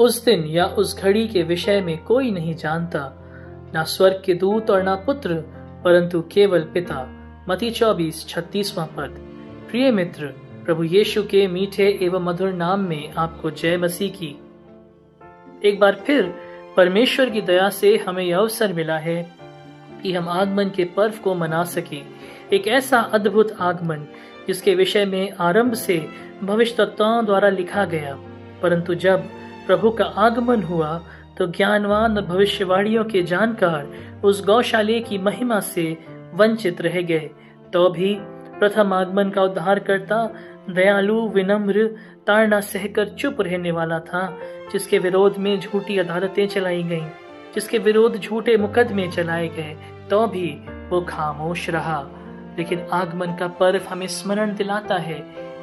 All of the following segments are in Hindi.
उस दिन या उस घड़ी के विषय में कोई नहीं जानता, ना स्वर्ग के दूत और ना पुत्र, परंतु केवल पिता। मत्ती 24:36 पद। प्रिय मित्र, प्रभु यीशु के मीठे एवं मधुर नाम में आपको जय मसीह की। एक बार फिर परमेश्वर की दया से हमें यह अवसर मिला है कि हम आगमन के पर्व को मना सके। एक ऐसा अद्भुत आगमन जिसके विषय में आरंभ से भविष्यवक्ताओं द्वारा लिखा गया, परंतु जब प्रभु का आगमन हुआ तो ज्ञानवान और भविष्यवाणियों के जानकार उस गौशाले की महिमा से वंचित रह गए। तो भी प्रथम आगमन का उद्धारकर्ता दयालु, विनम्र, ताड़ना सहकर चुप रहने वाला था, जिसके विरोध में झूठी अदालतें चलाई गईं, जिसके विरोध झूठे मुकदमे चलाए गए, तो भी वो खामोश रहा। लेकिन आगमन का पर्व हमें स्मरण दिलाता है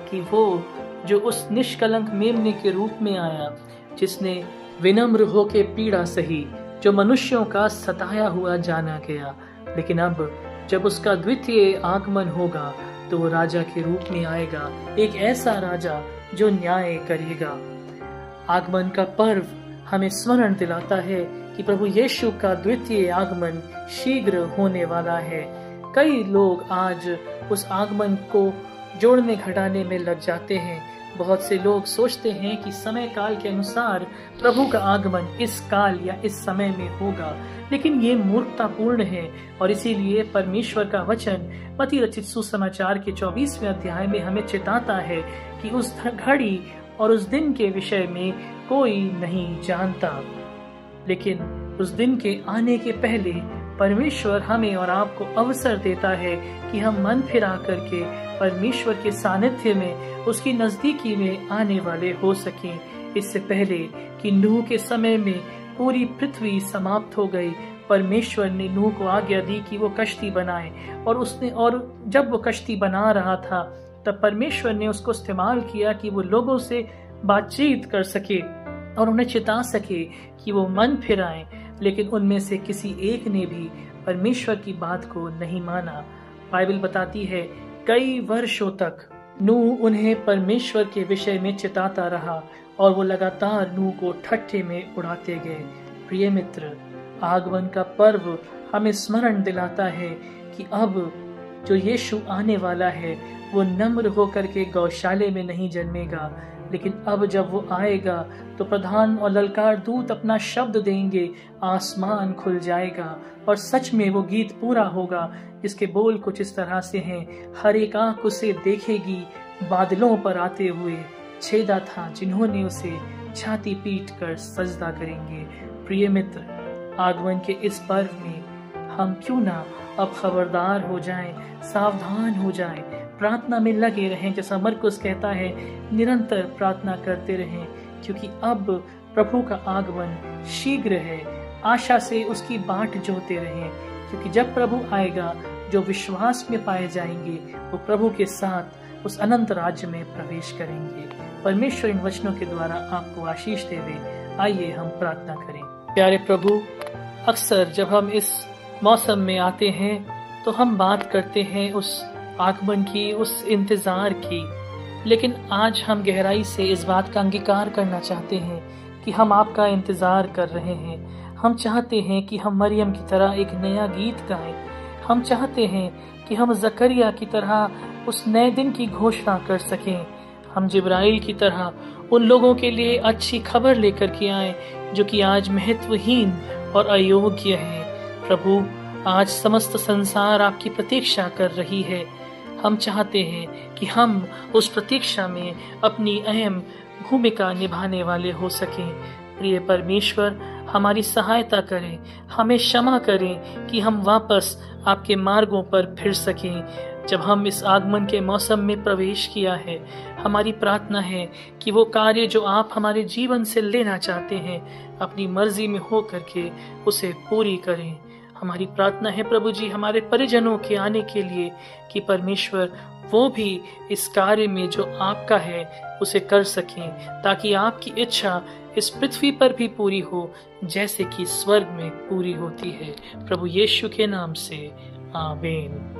कि वो जो उस निष्कलंक मेमने के रूप में आया, जिसने विनम्र होके पीड़ा सही, जो मनुष्यों का सताया हुआ जाना गया, लेकिन अब जब उसका द्वितीय आगमन होगा तो वो राजा के रूप में आएगा, एक ऐसा राजा जो न्याय करेगा। आगमन का पर्व हमें स्मरण दिलाता है कि प्रभु यीशु का द्वितीय आगमन शीघ्र होने वाला है। कई लोग आज उस आगमन को जोड़ने घटाने में लग जाते हैं। बहुत से लोग सोचते हैं कि समय काल के अनुसार प्रभु का आगमन इस काल या इस समय में होगा, लेकिन ये मूर्खतापूर्ण है। और इसीलिए परमेश्वर का वचन मत्ती रचित सुसमाचार के 24वें अध्याय में हमें चेताता है कि उस घड़ी और उस दिन के विषय में कोई नहीं जानता। लेकिन उस दिन के आने के पहले परमेश्वर हमें और आपको अवसर देता है कि हम मन फिरा करके परमेश्वर के सानिध्य में, उसकी नजदीकी में आने वाले हो सकें। इससे पहले कि नूह के समय में पूरी पृथ्वी समाप्त हो गई, परमेश्वर ने नूह को आज्ञा दी कि वो कश्ती बनाए, और जब वो कश्ती बना रहा था तब परमेश्वर ने उसको इस्तेमाल किया कि वो लोगों से बातचीत कर सके और उन्हें चेता सके कि वो मन फिराएं। लेकिन उनमें से किसी एक ने भी परमेश्वर की बात को नहीं माना। बाइबल बताती है कई वर्षों तक नूह उन्हें परमेश्वर के विषय में चिताता रहा और वो लगातार नूह को ठट्ठे में उड़ाते गए। प्रिय मित्र, आगमन का पर्व हमें स्मरण दिलाता है कि अब जो यीशु आने वाला है वो नम्र होकर के गौशाले में नहीं जन्मेगा, लेकिन अब जब वो आएगा तो प्रधान और ललकार दूत अपना शब्द देंगे, आसमान खुल जाएगा और सच में वो गीत पूरा होगा जिसके बोल कुछ इस तरह से हैं। हर एक आंख उसे देखेगी बादलों पर आते हुए, छेदा था जिन्होंने उसे छाती पीट कर सजदा करेंगे। प्रिय मित्र, आगमन के इस पर्व में हम क्यों ना अब खबरदार हो जाएं, सावधान हो जाएं, प्रार्थना में लगे रहें। जैसा मरकुस कहता है, निरंतर प्रार्थना करते रहें, क्योंकि अब प्रभु का आगमन शीघ्र है। आशा से उसकी बाट जोते रहें, क्योंकि जब प्रभु आएगा जो विश्वास में पाए जाएंगे वो प्रभु के साथ उस अनंत राज्य में प्रवेश करेंगे। परमेश्वर इन वचनों के द्वारा आपको आशीष देवे। आइए हम प्रार्थना करें। प्यारे प्रभु, अक्सर जब हम इस मौसम में आते हैं तो हम बात करते हैं उस आगमन की, उस इंतजार की, लेकिन आज हम गहराई से इस बात का अंगीकार करना चाहते हैं कि हम आपका इंतजार कर रहे हैं। हम चाहते हैं कि हम मरियम की तरह एक नया गीत गाएं। हम चाहते हैं कि हम जकरिया की तरह उस नए दिन की घोषणा कर सकें। हम जिब्राइल की तरह उन लोगों के लिए अच्छी खबर लेकर के आएं जो कि आज महत्वहीन और अयोग्य हैं। प्रभु, आज समस्त संसार आपकी प्रतीक्षा कर रही है। हम चाहते हैं कि हम उस प्रतीक्षा में अपनी अहम भूमिका निभाने वाले हो सकें। प्रिय परमेश्वर, हमारी सहायता करें, हमें क्षमा करें कि हम वापस आपके मार्गों पर फिर सकें। जब हम इस आगमन के मौसम में प्रवेश किया है, हमारी प्रार्थना है कि वो कार्य जो आप हमारे जीवन से लेना चाहते हैं, अपनी मर्जी में हो करके उसे पूरी करें। हमारी प्रार्थना है प्रभु जी हमारे परिजनों के आने के लिए कि परमेश्वर वो भी इस कार्य में जो आपका है उसे कर सकें, ताकि आपकी इच्छा इस पृथ्वी पर भी पूरी हो जैसे कि स्वर्ग में पूरी होती है। प्रभु यीशु के नाम से आमीन।